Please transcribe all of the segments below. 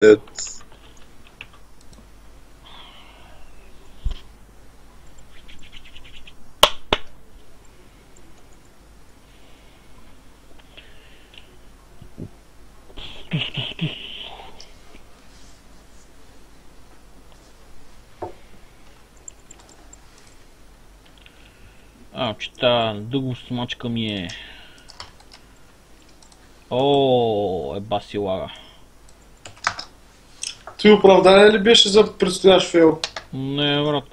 Че та дълго смачка ми е. О, еба си лага. Ти оправдание ли беше за предстоящ фейл? Не, брат.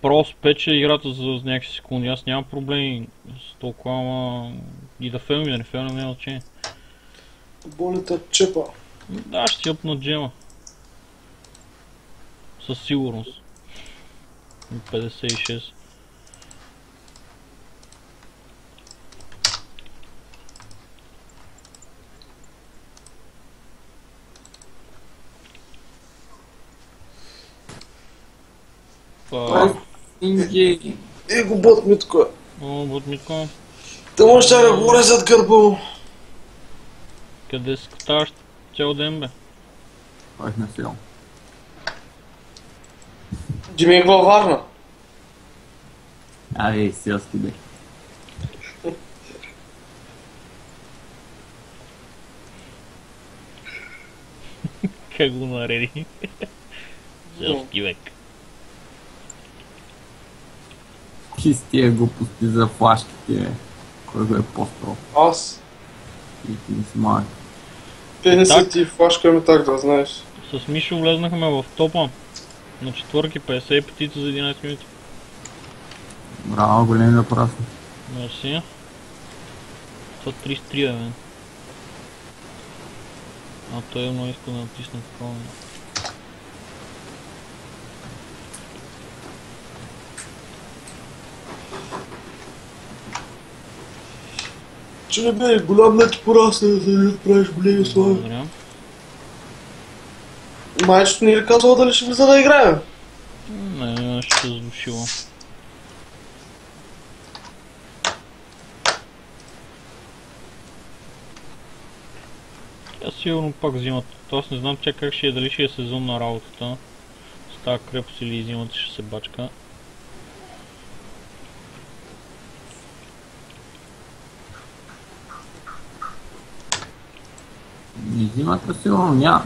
Просто пече играта за някакви секунди. Аз нямам проблеми с толкова, ама и да фейлм и да не фейлм, няма значение. Болята чепа. Да, ще си опна джема. Със сигурност. 56. Инги. Его бот Митко. О, бот Митко. Те можеш да говоря зад гърба му. Къде скаташ цял ден, бе? Ходих на филм. Димек във Варна. Абе, селски бе. Как го нареди? Селски век. Какви с тия глупости за флашките, бе? Кой го е по-строг? Аз. И ти не си малък. Те не са ти флашками так да знаеш. С Мишо влезнахме в топа. На четвърки 50 петица за 11 минути. Браво, големи да прасни. Мерси. Това 33 е, бе. А той едно иска да натисне такова. Че не бе, голям не ти порасне да се отправиш големи слави. Благодаря. Майчето ни е казала дали ще влиза да играем. Не, ще се задушила. Тя сигурно пак взимат. Аз не знам чак как ще е, дали ще е сезон на работата. С тази крепост или зимата ще се бачка. И зимата сигурно няма.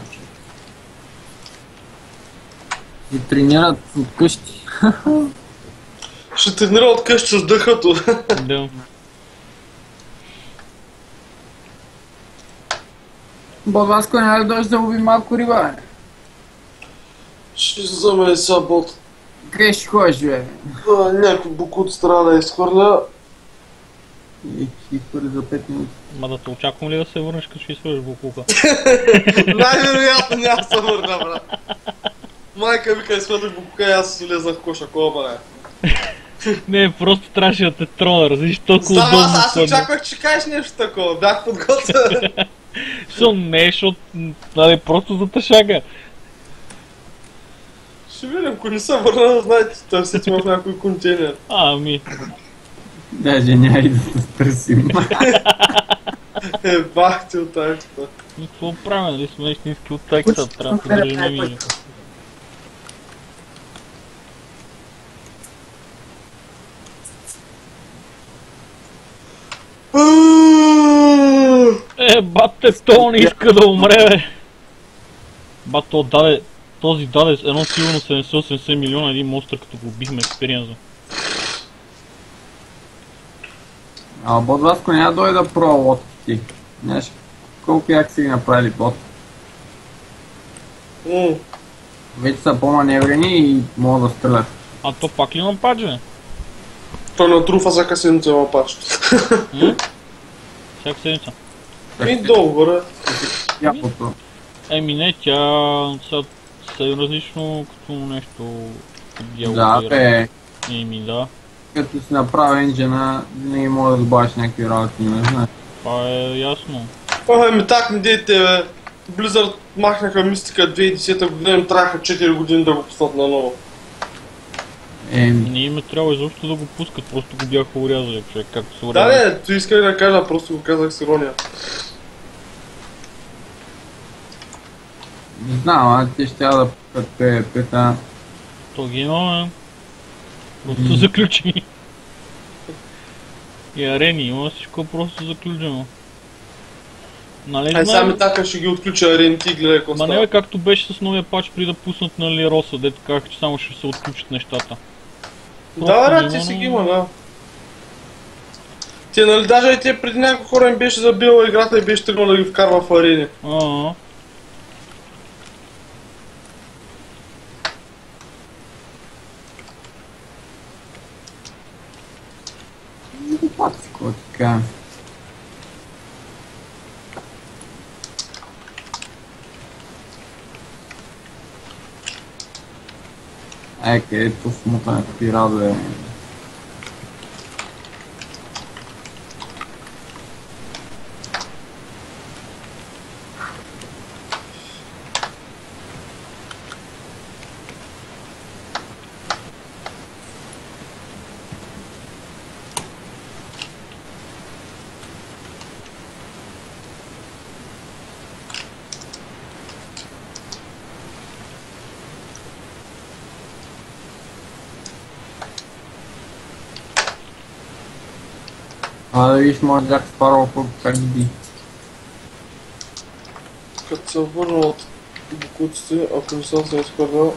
И тренират от къщи. Ще тренира от къщи с дъхато. Да. Бабаско, няма да дойдеш да лови малко риба, бе. Ще вземе сега бот. Къде ще ходиш, бе? Някой букут страна да изхвърля. И ще изхвърли за 5 минути. Ма да те очаквам ли да се върнеш, като ще изхвърляш буклука? Най-вероятно няма се върна, брат. Майка вика изхвърлих букука и аз влезнах в коша, кола, бе. Не, просто трябваше да те трона, разбираш, толкова Знам, удобно. аз очаквах, че кажеш нещо такова, бях подготвен. Що не, защото просто за тъшака. Ще видим, ако не се върна, знаете, търсите в някой контейнер. Ами. Даже няма и да се търсим. Бах ти от тайката. И какво правим, нали сме истински от текста, трябва да държим видео. Бате, то не иска да умре, бе. Бат, то даде, този даде едно сигурно 70-80 милиона един монстър, като го бихме експириенза. А Бодваско няма да дойде да пробва лодки ти. Знаеш, колко як си ги направили бот. Вече са по-маневрени и могат да стрелят. А то пак ли имам падж, бе? Той на труфа всяка седмица има пач. Всяка седмица. И долу, бе. Яблото. Еми не, тя са различно като нещо Да, бе. Еми да. Като си направи енджина, винаги може да добавиш някакви работи, не знаеш. Това е ясно. Ами так не дейте, бе. Blizzard махнаха Мистика 2010 година, им траха 4 години да го пуснат наново. Не им е трябва изобщо да го пускат, просто го бяха урязали, човек, както се урязали. Да, не, tu исках да кажа, просто го казах с ирония. Не знам, а те ще да пускат PvP-та. То ги имаме. Просто заключени. И арени, има всичко просто заключено. Нали Ай, знаем? сами така ще ги отключа арените и гледай какво Ма не става. бе, както беше с новия пач при да пуснат на Лероса, дето казаха, че само ще се отключат нещата. Да, Толкова бе, ти има, си но- ги има, да. Те, нали, даже и те преди няколко хора им беше забила играта и беше тръгнал да ги вкарва в арени. А. Пак си какво така. Където смутането ти радуе. Да видиш моят Джак Спароу как би. Като се върна от букуците, ако не съм се изхвърлял,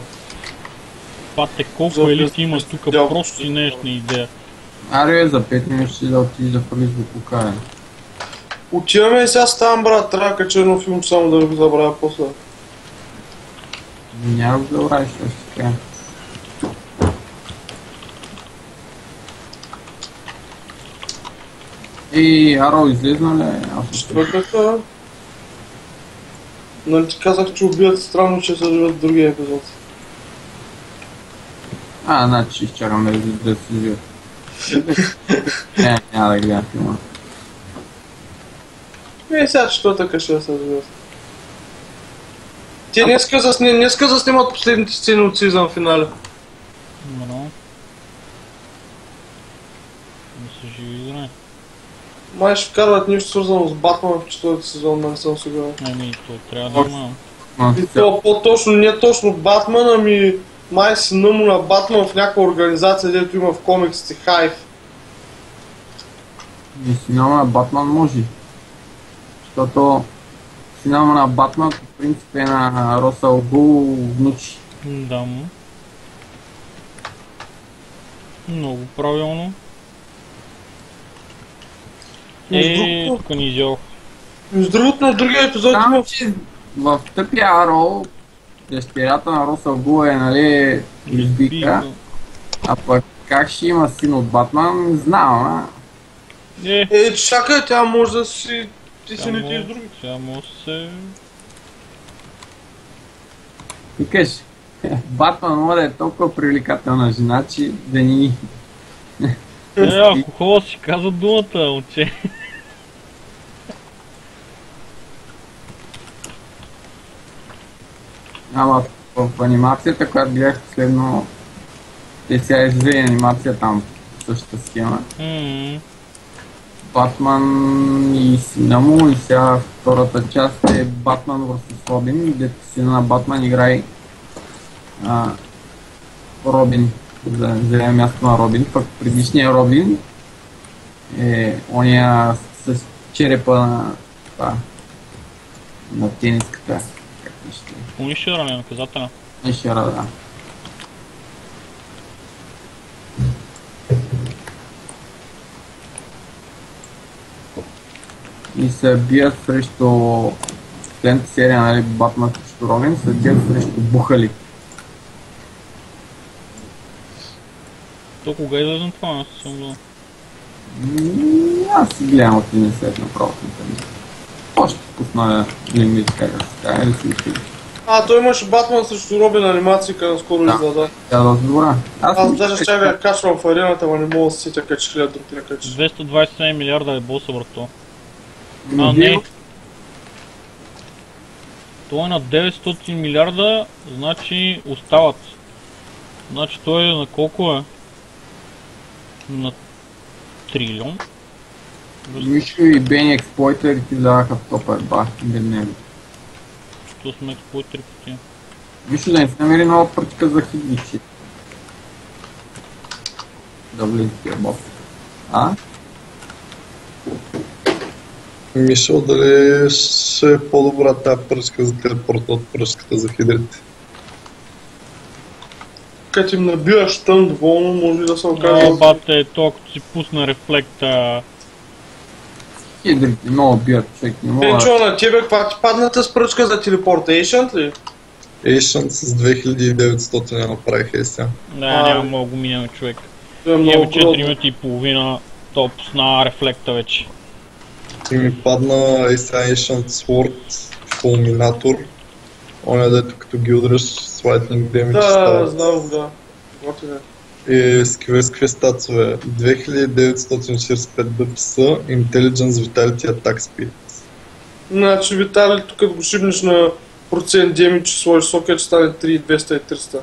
Пате, колко За елити има тук, дялко просто ще си не ни идея. Аре, за 5 минути ще да отидеш да хвърлиш букука. отиваме и сега ставам, брат, трябва да кача едно филм, само да не го забравя после. Няма да забравиш, ще така. И Аро излезна ли? Аз ще Четвъртата... Нали ти казах, че убият странно, че се живеят в другия епизод. значи ще изчакаме да се живеят. Няма да гледам филма. Сега четвъртъка ще се живеят. Те днеска заснимат последните сцени от сезон финале. Но. Не се живи играе. Май ще вкарват нещо свързано с Батман в четвърти сезон, но не съм сигурен. Ами, то трябва да има. И то по-точно, не точно Батман, ами май сина му на Батман в някаква организация, дето има в комиксите Хайв. И синама на Батман може. Защото синама на Батман по принцип е на Росъл Гул внучи. Да му. Много правилно. Тук ни изял. Между другото, на другия епизод има... Само, че в тъпия Аро дъщерята на Росъл Гул е, нали, лесбийка, а пък как ще има син от Батман, не знам, а? Чакай, тя може да си... Ти си не ти с други. Сега може се... Викаш, Батман може да е толкова привлекателна жена, че да ни... Ако хубаво си казва думата, момче. Ама в анимацията, която гледах последно, те сега излезе анимация там, същата схема. Батман и сина му, и сега втората част е Батман vs Робин, дето сина на Батман играе Робин, за място на Робин, пък предишния Робин е ония с черепа на тениската. Унишера ли наказателя? Унишера, да. И се бият срещу последната серия, нали, Батман срещу Робин, се бият срещу Бухали. То кога излезна това? Аз съм гледал. Аз си гледам от един след направо в интернет. Още пусна лимит, как да се каже, или си отиде. Той имаше Батман срещу Робин анимацията, наскоро излезе. Тя да добра. Аз даже ще я качвам в арената, ама не мога да се сетя качи 1000 друг не качи. 227 милиарда е боса, брато. Не. Той е на 900 милиарда, значи остават. Значи той е на колко е? На трилион? Мишо и Бени експлойтерите даваха в топа еба, без него. То сме по 3 пъти. Виж да не се намери нова пръчка за хигичи. Да влезе тия бос. А? Мисля дали ще е по-добра тази пръчка за телепорта от пръчката за хидрите. Като им набиваш тън доволно, може да се окаже... О, бате, то като си пусна рефлекта... Хидрите много бият, човек, не мога. Пенчо, на тебе каква ти падната с пръчка за телепортейшънт ли? Ancient с 2900 я направих и сега. Да, няма много минаме човек. Това е Имаме много 4 кротко. минути и половина, то пусна рефлекта вече. И ми падна и сега Ancient Sword Fulminator. Оня дето като ги удръш с Lightning Damage Да, става. знам, да. Вот е. И с какви статсове? 2945 DPS, Intelligence, Vitality, Attack Speed. Значи Витали, тук като го шибнеш на процент демидж, че сложиш сокет, ще стане 3200 и 300.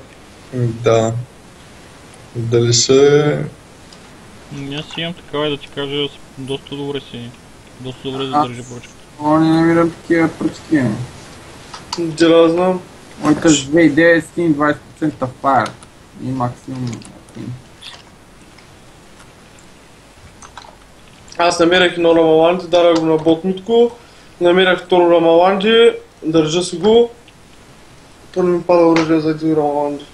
Да. Дали ще... Аз си имам такава и да ти кажа, доста добре си. Доста добре задържи поръчката. О, не намирам такива пръчки. Да, знам. Моята с 2900 20% fire. И максимум. Аз намерях едно Рамаланди, дарах го на ботнутко. Намерях второ Рамаланди, държа си го. То не ми пада оръжие за един Рамаланди.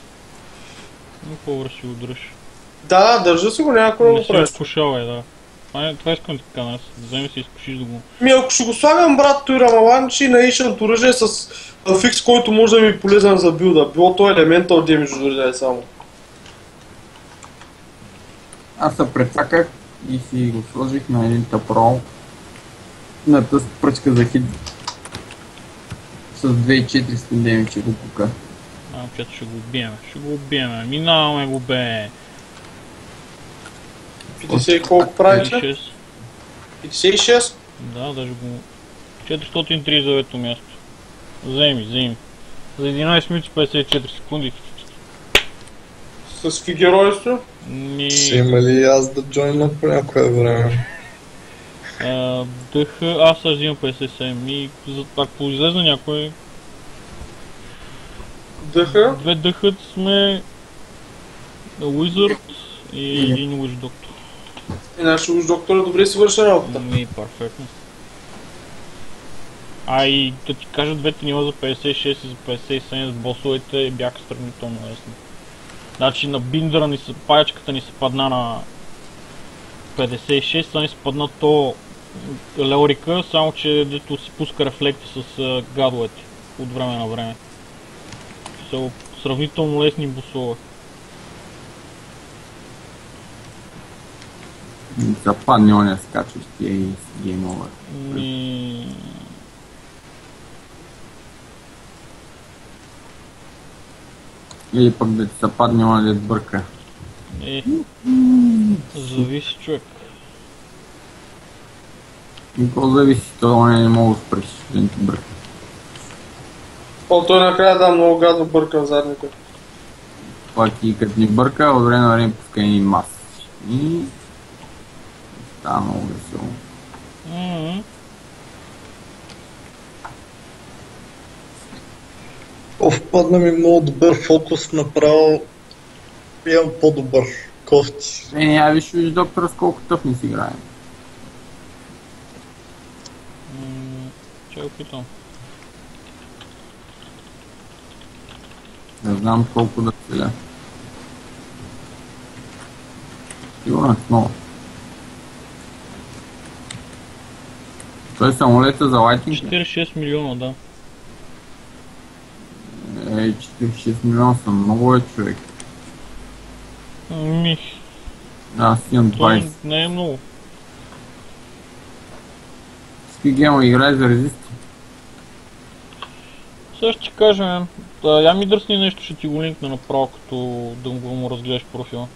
Но по-добре си го дръж. Да, държа си го, някакво да Не го си правиш. изкушавай, да. Това искам да кажа, да вземи си изкушиш да го... Ако ще го слагам, брат, той Рамаланди на Ancient оръжие с фикс, който може да ми е полезен за билда. Било то елементал демидж дори да е само. Аз се прецаках и си го сложих на един тъпрол. На тази пръчка за хит. С 2400 демидж го пука. Момчето ще го убиеме, минаваме го бе. 50 и колко правите? 56. 56? Да, даже го... 439 място. Вземи. За 11 минути 54 секунди. С фигеройство? Ще има ли и аз да джойна по някое време? ДХ, аз също взимам 57 и ако излезе някой... Дъха? Две дъхът сме... Wizard и един Witch Doctor. И нашия уж доктора добре си върши работата. Ми, перфектно. И да ти кажа, двете нива за 56 и за 57 с босовете бяха сравнително лесни. Значи на биндъра паячката ни се падна на 56, сега ни се падна то Леорика, само че дето си пуска рефлекти с гадовете от време на време. Са сравнително лесни босове. Западне оня скачващия и с гейм овър. Или пък да ти се падне оня да бърка. Зависи човек. Никога зависи, той оня не мога да спреш, да не ти бърка. Той накрая да много гадно бърка в задните. Пак и като ни бърка, от време на време пуска един мас. И... става много весело. Падна ми много добър фокус, направо имам по-добър кофти. Я виж доктора с колко тъп не си играем. Че опитам. Не знам колко да целя. Сигурно е много. Той самолета за лайтинг? 46 милиона, да. 46 милиона са много човек. Аз имам 20. Не е много. Ски гема играй за резисти. Сега ще ти кажа, я ми дръсни нещо, ще ти го линкна направо, като да го му разгледаш профила.